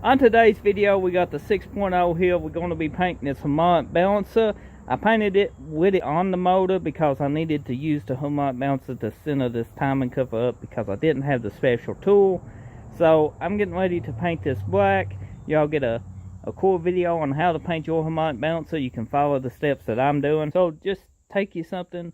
On today's video, we got the 6.0 here. We're going to be painting this harmonic balancer. I painted it with it on the motor because I needed to use the harmonic balancer to center this timing cover up because I didn't have the special tool. So I'm getting ready to paint this black. Y'all get a cool video on how to paint your harmonic balancer. You can follow the steps that I'm doing. So just take you some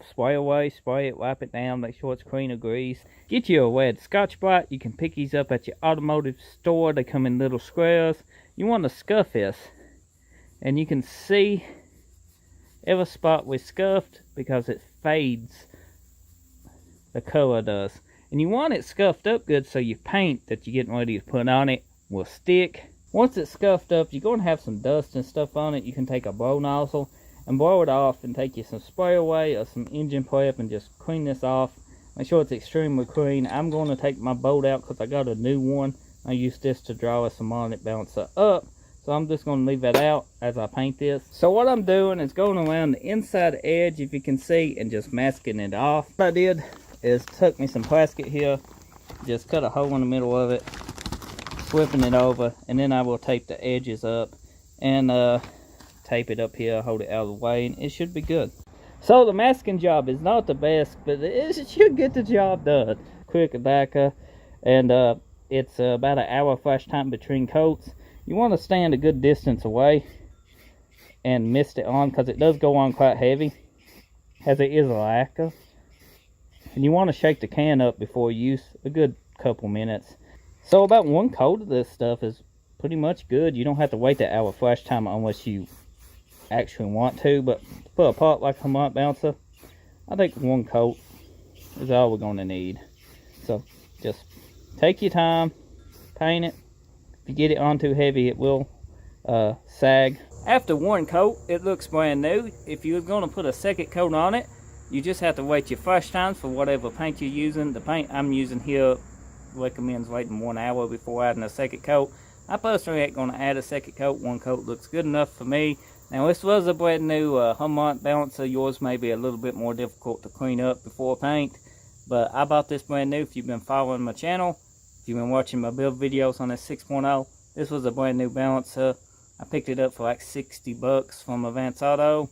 spray away, spray it, wipe it down, make sure it's clean of grease. Get you a red Scotch-Brite. You can pick these up at your automotive store. They come in little squares. You want to scuff this, and you can see every spot we scuffed because it fades, the color does. And you want it scuffed up good so your paint that you're getting ready to put on it will stick. Once it's scuffed up, you're going to have some dust and stuff on it. You can take a blow nozzle and blow it off and take you some spray away or some engine prep and just clean this off. Make sure it's extremely clean. I'm going to take my bolt out because I got a new one. I used this to draw a harmonic balancer up. So I'm just going to leave that out as I paint this. So what I'm doing is going around the inside edge, if you can see, and just masking it off. What I did is took me some plastic here, just cut a hole in the middle of it, flipping it over, and then I will tape the edges up and tape it up here, hold it out of the way, and it should be good. So the masking job is not the best, but it should get the job done. Quick backer, and it's about an hour flash time between coats. You want to stand a good distance away and mist it on because it does go on quite heavy, as it is a lacquer. And you want to shake the can up before use, a good couple minutes. So about one coat of this stuff is pretty much good. You don't have to wait that hour flash time unless you actually want to, but for a part like a harmonic balancer, I think one coat is all we're going to need. So just take your time, paint it. If you get it on too heavy, it will sag. After one coat, it looks brand new. If you're going to put a second coat on it, you just have to wait your flash times for whatever paint you're using. The paint I'm using here recommends waiting 1 hour before adding a second coat. I personally ain't going to add a second coat. One coat looks good enough for me. Now this was a brand new harmonic balancer. Yours may be a little bit more difficult to clean up before paint, but I bought this brand new. If you've been following my channel, if you've been watching my build videos on this 6.0, this was a brand new balancer. I picked it up for like 60 bucks from Advance Auto.